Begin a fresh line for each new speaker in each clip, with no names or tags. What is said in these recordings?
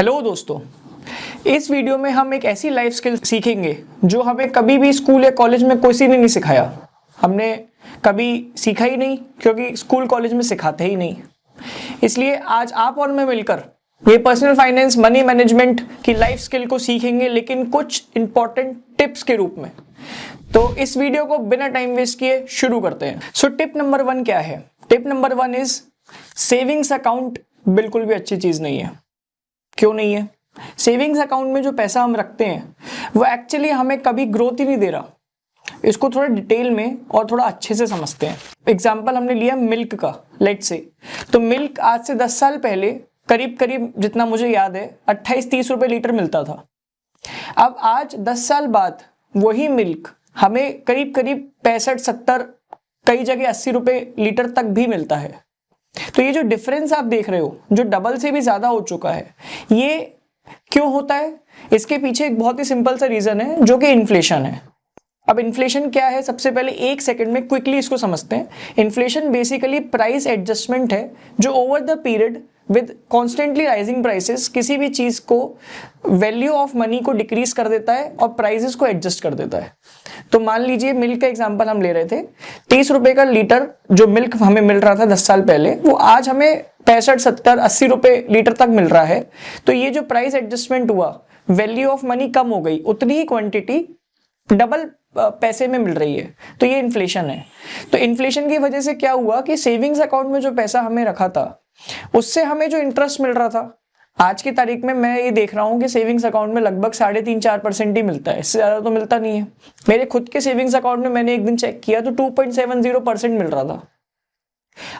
Hello दोस्तों, इस video में हम एक ऐसी लाइफ स्किल सीखेंगे जो हमें कभी भी स्कूल या कॉलेज में किसी ने नहीं सिखाया। हमने कभी सीखा ही नहीं क्योंकि स्कूल कॉलेज में सिखाते ही नहीं। इसलिए आज आप और मैं मिलकर ये पर्सनल फाइनेंस, मनी मैनेजमेंट की लाइफ स्किल को सीखेंगे, लेकिन कुछ इंपॉर्टेंट टिप्स के रूप में। तो इस वीडियो को बिना टाइम वेस्ट किए शुरू करते हैं। सो टिप नंबर 1 क्या है? Tip number 1 is savings account बिल्कुल भी अच्छी चीज नहीं है। क्यों नहीं है? सेविंग्स अकाउंट में जो पैसा हम रखते हैं वो एक्चुअली हमें कभी ग्रोथ ही नहीं दे रहा। इसको थोड़ा डिटेल में और थोड़ा अच्छे से समझते हैं। एग्जांपल हमने लिया मिल्क का, लेट्स से। तो मिल्क आज से 10 साल पहले करीब करीब, जितना मुझे याद है, 28-30 रुपए लीटर मिलता था। अब आज 10 साल बाद वही मिल्क हमें करीब करीब 65-70, कई जगह 80 रुपए लीटर तक भी मिलता है। तो ये जो डिफरेंस आप देख रहे हो, जो डबल से भी ज्यादा हो चुका है, ये क्यों होता है? इसके पीछे एक बहुत ही सिंपल सा रीजन है जो कि इन्फ्लेशन है। अब इन्फ्लेशन क्या है, सबसे पहले 1 सेकंड में क्विकली इसको समझते हैं। इन्फ्लेशन बेसिकली प्राइस एडजस्टमेंट है जो over the period with constantly rising prices किसी भी चीज को, वैल्यू ऑफ मनी को डिक्रीज कर देता है और प्राइसेस को एडजस्ट कर देता है। तो मान लीजिए मिल्क का एग्जांपल हम ले रहे थे, 30 रुपए का लीटर जो मिल्क हमें मिल रहा था 10 साल पहले, वो आज हमें 65-70-80 रुपए लीटर तक मिल रहा है। तो ये जो प्राइस एडजस्टमेंट हुआ, वैल्यू ऑफ मनी कम हो गई, उतनी ही क्वांटिटी डबल पैसे में मिल रही है। तो ये इन्फ्लेशन है। तो इन्फ्लेशन की वजह से क्या हुआ कि सेविंग्स अकाउंट में जो पैसा हमें रखा था उससे हमें जो इंटरेस्ट मिल रहा था, आज की तारीख में मैं ये देख रहा हूं कि सेविंग्स अकाउंट में लगभग 3.5-4% ही मिलता है। इससे ज्यादा तो मिलता नहीं है। मेरे खुद के सेविंग्स अकाउंट में मैंने एक दिन चेक किया तो 2.70% मिल रहा था।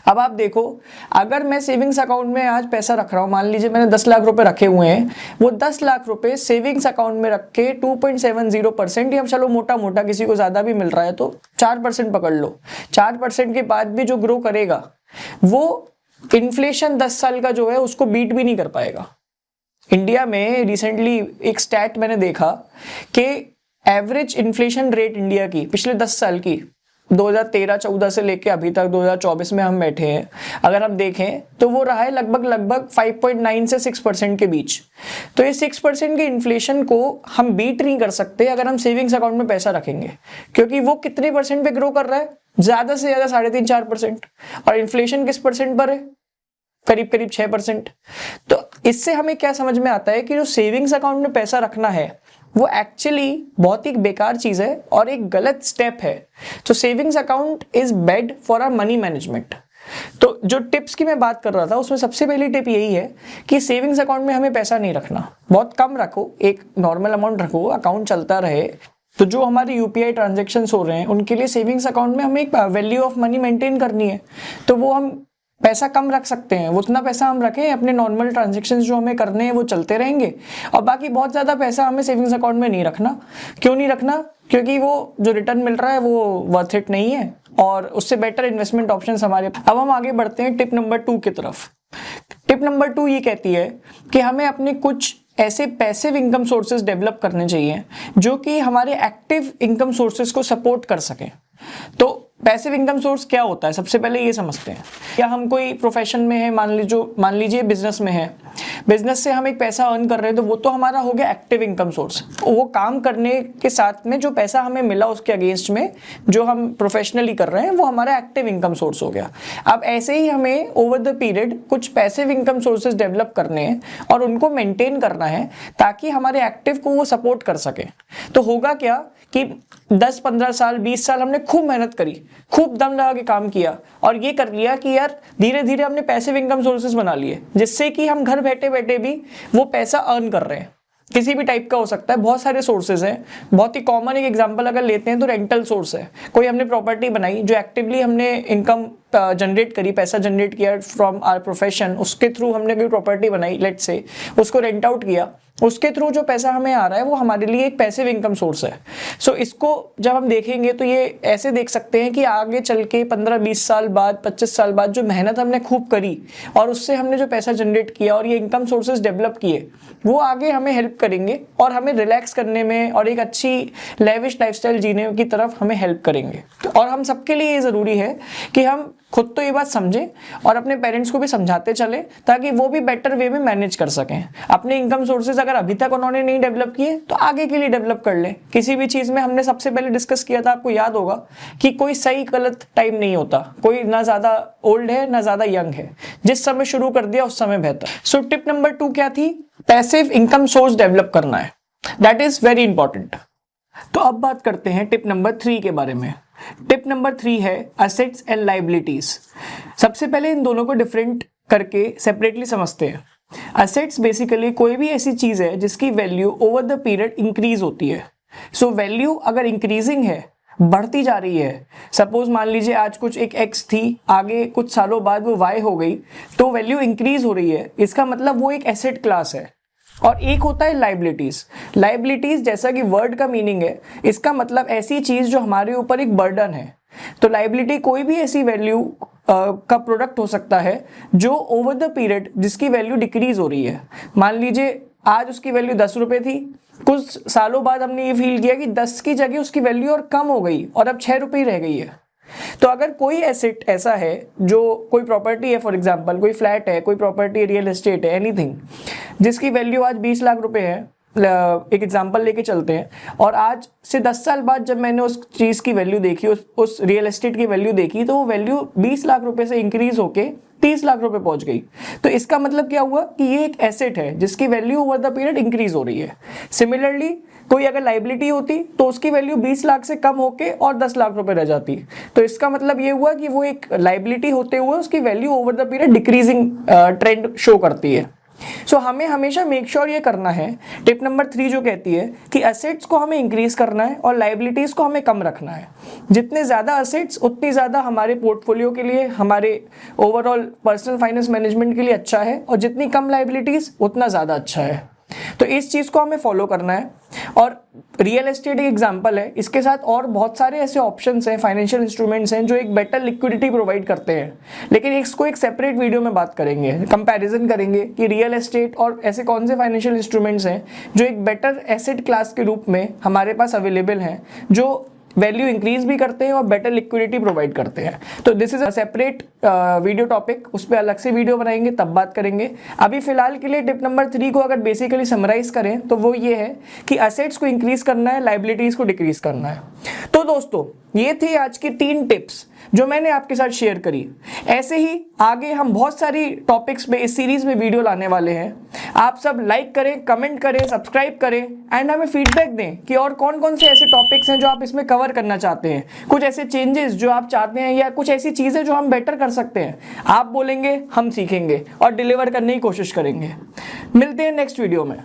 अब आप देखो, अगर मैं सेविंग्स अकाउंट में आज पैसा रख रहा हूं, मान लीजिए मैंने 10 लाख रुपए रखे हुए हैं, वो 10 लाख रुपए सेविंग्स अकाउंट में रख के 2.70%, या चलो मोटा मोटा किसी को ज्यादा भी मिल रहा है तो 4% पकड़ लो। 4% के बाद भी जो ग्रो करेगा वो इन्फ्लेशन 10 साल का जो है उसको बीट भी नहीं कर पाएगा। इंडिया में रिसेंटली एक स्टैट मैंने देखा कि एवरेज इन्फ्लेशन रेट इंडिया की पिछले 10 साल की, 2013-14 से लेके अभी तक 2024 में हम बैठे हैं, अगर हम देखें तो वो रहा है लगभग 5.9 से 6% के बीच। तो ये 6% के इन्फ्लेशन को हम बीट नहीं कर सकते अगर हम सेविंग्स अकाउंट में पैसा रखेंगे, क्योंकि वो कितने परसेंट पे ग्रो कर रहा है? ज्यादा से ज्यादा 3.5-4%। और इन्फ्लेशन किस परसेंट पर है? करीब करीब 6%। तो इससे हमें क्या समझ में आता है कि जो सेविंग्स अकाउंट में पैसा रखना है वो एक्चुअली बहुत ही बेकार चीज है और एक गलत स्टेप है। तो savings account is bad for our money management. तो जो टिप्स की मैं बात कर रहा था उसमें सबसे पहली टिप यही है कि सेविंग्स अकाउंट में हमें पैसा नहीं रखना। बहुत कम रखो, एक नॉर्मल अमाउंट रखो, अकाउंट चलता रहे। तो जो हमारे यूपीआई ट्रांजैक्शंस हो रहे हैं उनके लिए सेविंग्स अकाउंट में हमें एक वैल्यू ऑफ मनी मेंटेन करनी है, तो वो हम पैसा कम रख सकते हैं। वो उतना पैसा हम रखें, अपने नॉर्मल ट्रांजैक्शंस जो हमें करने हैं वो चलते रहेंगे, और बाकी बहुत ज्यादा पैसा हमें सेविंग्स अकाउंट में नहीं रखना। क्यों नहीं रखना? क्योंकि वो जो रिटर्न मिल रहा है वो वर्थ इट नहीं है और उससे बेटर इन्वेस्टमेंट ऑप्शंस हमारे। अब हम आगे बढ़ते हैं टिप नंबर 2 की तरफ। टिप नंबर 2 ये कहती है कि हमें अपने कुछ ऐसे पैसिव इनकम सोर्सेज डेवलप करने चाहिए जो कि हमारे एक्टिव इनकम सोर्सेज को सपोर्ट कर सके। तो पैसिव इनकम सोर्स क्या होता है, सबसे पहले ये समझते हैं। क्या हम कोई प्रोफेशन में है, मान लीजिए बिजनेस में है, बिजनेस से हम एक पैसा अर्न कर रहे हैं, तो वो तो हमारा हो गया एक्टिव इनकम सोर्स। वो काम करने के साथ में जो पैसा हमें मिला उसके अगेंस्ट में जो हम प्रोफेशनली कर रहे हैं वो हमारा एक्टिव इनकम सोर्स हो गया। अब ऐसे ही हमें ओवर द पीरियड कुछ पैसिव इनकम सोर्सेज डेवलप करने हैं और उनको मेंटेन करना है ताकि हमारे एक्टिव को वो सपोर्ट कर सके। तो होगा क्या कि 10-15 साल 20 साल हमने खूब मेहनत करी, खूब दम लगा के काम किया और ये कर लिया कि यार धीरे धीरे हमने पैसिव इनकम सोर्सेज बना लिए, जिससे कि हम घर बैठे बैठे भी वो पैसा अर्न कर रहे हैं। किसी भी टाइप का हो सकता है, बहुत सारे सोर्सेज हैं। बहुत ही कॉमन एक एग्जांपल अगर लेते हैं तो रेंटल सोर्स है। कोई हमने प्रॉपर्टी बनाई जो एक्टिवली हमने इनकम जनरेट करी, पैसा जनरेट किया फ्रॉम आवर प्रोफेशन, उसके थ्रू हमने कोई प्रॉपर्टी बनाई, लेट्स से उसको रेंट आउट किया, उसके थ्रू जो पैसा हमें आ रहा है वो हमारे लिए एक पैसिव इनकम सोर्स है। सो इसको जब हम देखेंगे तो ये ऐसे देख सकते हैं कि आगे चल के 15-20 साल बाद, 25 साल बाद जो मेहनत हमने खूब करी और उससे हमने जो पैसा जनरेट किया और ये इनकम सोर्सेज डेवलप किए, वो आगे हमें हेल्प करेंगे और हमें रिलैक्स करने में और एक अच्छी लेविश लाइफस्टाइल जीने की तरफ हमें हेल्प करेंगे। और हम सबके लिए ये जरूरी है कि हम खुद तो ये बात समझें और अपने पेरेंट्स को भी समझाते चले ताकि वो भी बेटर वे में मैनेज कर सकें। अपने इनकम सोर्सेज अगर अभी तक उन्होंने नहीं डेवलप किए तो आगे के लिए डेवलप कर लें। किसी भी चीज़ में हमने सबसे पहले डिस्कस किया था, आपको याद होगा, कि कोई सही गलत टाइम नहीं होता, कोई ना ज़्यादा ओल्ड है ना ज़्यादा यंग है, जिस समय शुरू कर दिया उस समय बेहतर। सो टिप नंबर 2 क्या थी? पैसिव इनकम सोर्स डेवलप करना है, दैट इज वेरी इंपॉर्टेंट। तो अब बात करते हैं टिप नंबर 3 के बारे में। टिप नंबर 3 है असेट्स एंड लायबिलिटीज। सबसे पहले इन दोनों को डिफरेंट करके सेपरेटली समझते हैं। असेट्स बेसिकली कोई भी ऐसी चीज है जिसकी value over the period increase होती है। सो वैल्यू अगर इंक्रीजिंग है, बढ़ती जा रही है, सपोज मान लीजिए आज कुछ एक एक्स थी, आगे कुछ सालों बाद वो वाई हो गई, तो वैल्यू इंक्रीज हो रही है, इसका मतलब वो एक एसेट क्लास है। और एक होता है लायबिलिटीज। लायबिलिटीज जैसा कि वर्ड का मीनिंग है, इसका मतलब ऐसी चीज जो हमारे ऊपर एक बर्डन है। तो लायबिलिटी कोई भी ऐसी वैल्यू का प्रोडक्ट हो सकता है जो ओवर द पीरियड जिसकी वैल्यू डिक्रीज हो रही है। मान लीजिए आज उसकी वैल्यू 10 रुपए थी, कुछ सालों बाद हमने ये फील किया कि 10 की जगह उसकी वैल्यू और कम हो गई और अब 6 रुपये रह गई है। तो अगर कोई एसेट ऐसा है, जो कोई प्रॉपर्टी है, फॉर एग्जांपल कोई फ्लैट है, कोई प्रॉपर्टी, रियल एस्टेट है, एनीथिंग, जिसकी वैल्यू आज 20 लाख रुपए है, एक एग्जांपल लेके चलते हैं, और आज से 10 साल बाद जब मैंने उस चीज़ की वैल्यू देखी, उस रियल एस्टेट की वैल्यू देखी, तो वो वैल्यू 20 लाख रुपए से इंक्रीज होके 30 लाख रुपए पहुंच गई। तो इसका मतलब क्या हुआ कि ये एक एसेट है जिसकी value over the period increase हो रही है। सिमिलरली कोई अगर लायबिलिटी होती तो उसकी वैल्यू 20 लाख से कम होके और 10 लाख रुपए रह जाती। तो इसका मतलब ये हुआ कि वो एक लायबिलिटी होते हुए उसकी value over the period decreasing trend show करती है। सो हमें हमेशा मेक श्योर ये करना है, टिप नंबर 3 जो कहती है कि असेट्स को हमें इंक्रीज करना है और लायबिलिटीज को हमें कम रखना है। जितने ज्यादा असेट्स उतनी ज्यादा हमारे पोर्टफोलियो के लिए, हमारे ओवरऑल पर्सनल फाइनेंस मैनेजमेंट के लिए अच्छा है, और जितनी कम लायबिलिटीज उतना ज्यादा अच्छा है। तो इस चीज को हमें फॉलो करना है। और रियल एस्टेट एक एग्जांपल है, इसके साथ और बहुत सारे ऐसे ऑप्शंस हैं, फाइनेंशियल इंस्ट्रूमेंट्स हैं जो एक बेटर लिक्विडिटी प्रोवाइड करते हैं, लेकिन इसको एक सेपरेट वीडियो में बात करेंगे, कंपैरिजन करेंगे कि रियल एस्टेट और ऐसे कौन से फाइनेंशियल इंस्ट्रूमेंट्स हैं जो एक बेटर एसेट क्लास के रूप में हमारे पास अवेलेबल हैं, जो वैल्यू इंक्रीज भी करते हैं और बेटर लिक्विडिटी प्रोवाइड करते हैं। तो this is a separate video topic, उस पर अलग से वीडियो बनाएंगे, तब बात करेंगे। अभी फिलहाल के लिए टिप नंबर 3 को अगर बेसिकली समराइज करें तो वो ये है कि असेट्स को इंक्रीज करना है, लायबिलिटीज को डिक्रीज करना है। तो दोस्तों ये थी आज की 3 टिप्स जो मैंने आपके साथ शेयर करी। ऐसे ही आगे हम बहुत सारी टॉपिक्स में इस सीरीज में वीडियो लाने वाले हैं। आप सब लाइक करें, कमेंट करें, सब्सक्राइब करें एंड हमें फीडबैक दें कि और कौन कौन से ऐसे टॉपिक्स हैं जो आप इसमें कवर करना चाहते हैं, कुछ ऐसे चेंजेस जो आप चाहते हैं या कुछ ऐसी चीजें जो हम बेटर कर सकते हैं। आप बोलेंगे, हम सीखेंगे और डिलीवर करने की कोशिश करेंगे। मिलते हैं नेक्स्ट वीडियो में।